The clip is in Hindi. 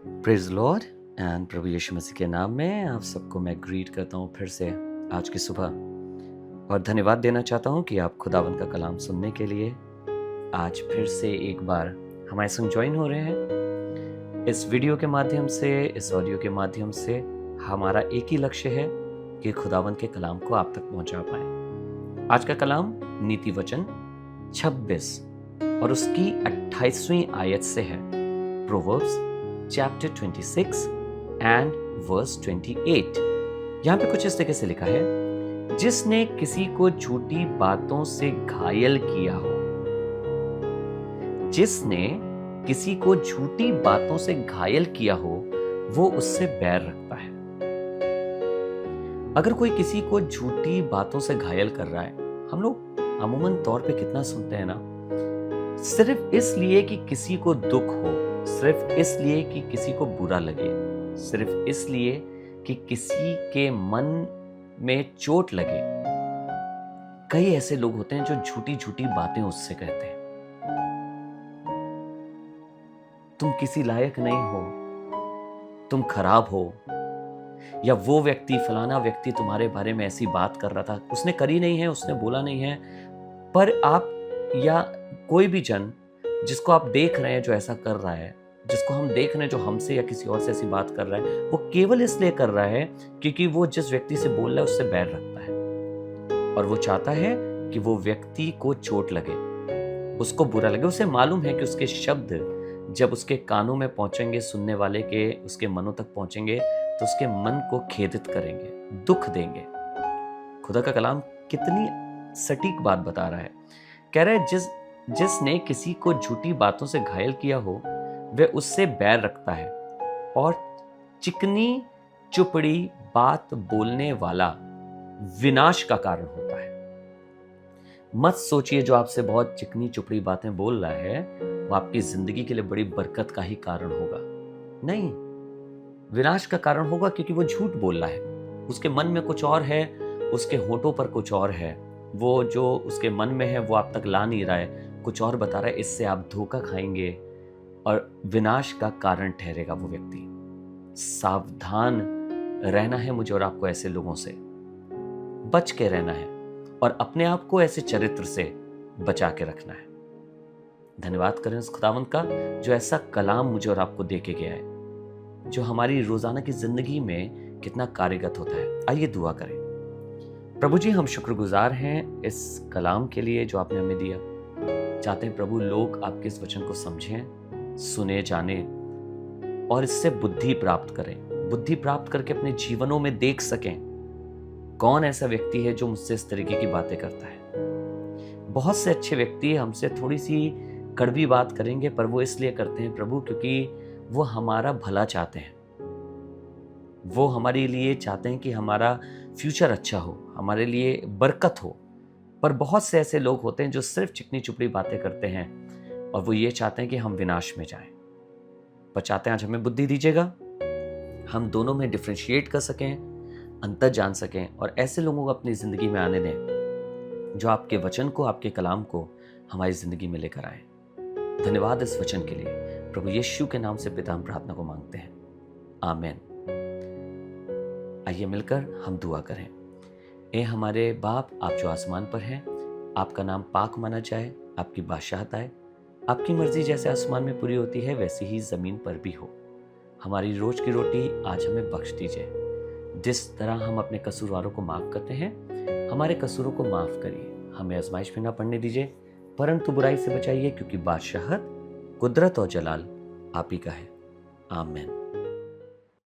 प्रेज लॉर्ड एंड प्रभु यीशु मसीह के नाम में आप सबको मैं ग्रीट करता हूँ फिर से आज की सुबह और धन्यवाद देना चाहता हूँ कि आप खुदावंद का कलाम सुनने के लिए आज फिर से एक बार हमारे संग ज्वाइन हो रहे हैं। इस वीडियो के माध्यम से, इस ऑडियो के माध्यम से हमारा एक ही लक्ष्य है कि खुदावंद के कलाम को आप तक पहुँचा पाए। आज का कलाम नीति वचन 26 और उसकी 28वीं आयत से है। Proverbs chapter 26 and verse 28। यहाँ पे कुछ इस तरीके से लिखा है, जिसने किसी को झूठी बातों से घायल किया हो, जिसने किसी को झूठी बातों से घायल किया हो वो उससे बैर रखता है। अगर कोई किसी को झूठी बातों से घायल कर रहा है, हम लोग अमूमन तौर पे कितना सुनते हैं ना, सिर्फ इसलिए कि किसी को दुख हो, सिर्फ इसलिए कि किसी को बुरा लगे, सिर्फ इसलिए कि किसी के मन में चोट लगे। कई ऐसे लोग होते हैं जो झूठी झूठी बातें उससे कहते हैं। तुम किसी लायक नहीं हो, तुम खराब हो, या वो व्यक्ति, फलाना व्यक्ति तुम्हारे बारे में ऐसी बात कर रहा था, उसने करी नहीं है, उसने बोला नहीं है, पर आप या कोई भी जन जिसको आप देख रहे हैं जो ऐसा कर रहा है, जिसको हम देख रहे हैं जो हमसे या किसी और से ऐसी बात कर रहा है, वो केवल इसलिए कर रहा है क्योंकि वो जिस व्यक्ति से बोल रहा है उससे बैर रखता है और वो चाहता है कि वो व्यक्ति को चोट लगे, उसको बुरा लगे। उसे मालूम है कि उसके शब्द जब उसके कानों में पहुंचेंगे, सुनने वाले के उसके मनों तक पहुंचेंगे तो उसके मन को खेदित करेंगे, दुख देंगे। खुदा का कलाम कितनी सटीक बात बता रहा है। कह रहा है जिसने किसी को झूठी बातों से घायल किया हो वह उससे बैर रखता है और चिकनी चुपड़ी बात बोलने वाला विनाश का कारण होता है। मत सोचिए जो आपसे बहुत चिकनी चुपड़ी बातें बोल रहा है वो आपकी जिंदगी के लिए बड़ी बरकत का ही कारण होगा। नहीं, विनाश का कारण होगा, क्योंकि वो झूठ बोल रहा है। उसके मन में कुछ और है, उसके होठों पर कुछ और है, वो जो उसके मन में है वो आप तक ला नहीं रहा है, कुछ और बता रहा है। इससे आप धोखा खाएंगे और विनाश का कारण ठहरेगा वो व्यक्ति। सावधान रहना है मुझे और आपको ऐसे लोगों से, बच के रहना है और अपने आप को ऐसे चरित्र से बचा के रखना है। धन्यवाद करें उस खुदावंद का जो ऐसा कलाम मुझे और आपको दे के गया है, जो हमारी रोजाना की जिंदगी में कितना कार्यगत होता है। आइए दुआ करें। प्रभु जी, हम शुक्रगुजार हैं इस कलाम के लिए जो आपने हमें दिया। चाहते हैं प्रभु लोग आपके इस वचन को समझें, सुने, जाने और इससे बुद्धि प्राप्त करें। बुद्धि प्राप्त करके अपने जीवनों में देख सकें कौन ऐसा व्यक्ति है जो मुझसे इस तरीके की बातें करता है। बहुत से अच्छे व्यक्ति हमसे थोड़ी सी कड़वी बात करेंगे, पर वो इसलिए करते हैं प्रभु क्योंकि वो हमारा भला चाहते हैं। वो हमारे लिए चाहते हैं कि हमारा फ्यूचर अच्छा हो, हमारे लिए बरकत हो। पर बहुत से ऐसे लोग होते हैं जो सिर्फ चिकनी चुपड़ी बातें करते हैं और वो ये चाहते हैं कि हम विनाश में जाएं। पर चाहते हैं आज हमें बुद्धि दीजिएगा, हम दोनों में डिफरेंशिएट कर सकें, अंतर जान सकें और ऐसे लोगों को अपनी जिंदगी में आने दें जो आपके वचन को, आपके कलाम को हमारी जिंदगी में लेकर आए। धन्यवाद इस वचन के लिए। प्रभु यीशु के नाम से पिता हम प्रार्थना को मांगते हैं, आमीन। आइए मिलकर हम दुआ करें। ए हमारे बाप, आप जो आसमान पर हैं, आपका नाम पाक माना जाए, आपकी बादशाहत आए, आपकी मर्जी जैसे आसमान में पूरी होती है वैसी ही जमीन पर भी हो। हमारी रोज की रोटी आज हमें बख्श दीजिए। जिस तरह हम अपने कसूरवारों को माफ करते हैं, हमारे कसूरों को माफ करिए। हमें आजमाइश में ना पड़ने दीजिए, परंतु बुराई से बचाइए, क्योंकि बादशाहत, कुदरत और जलाल आप ही का है, आमीन।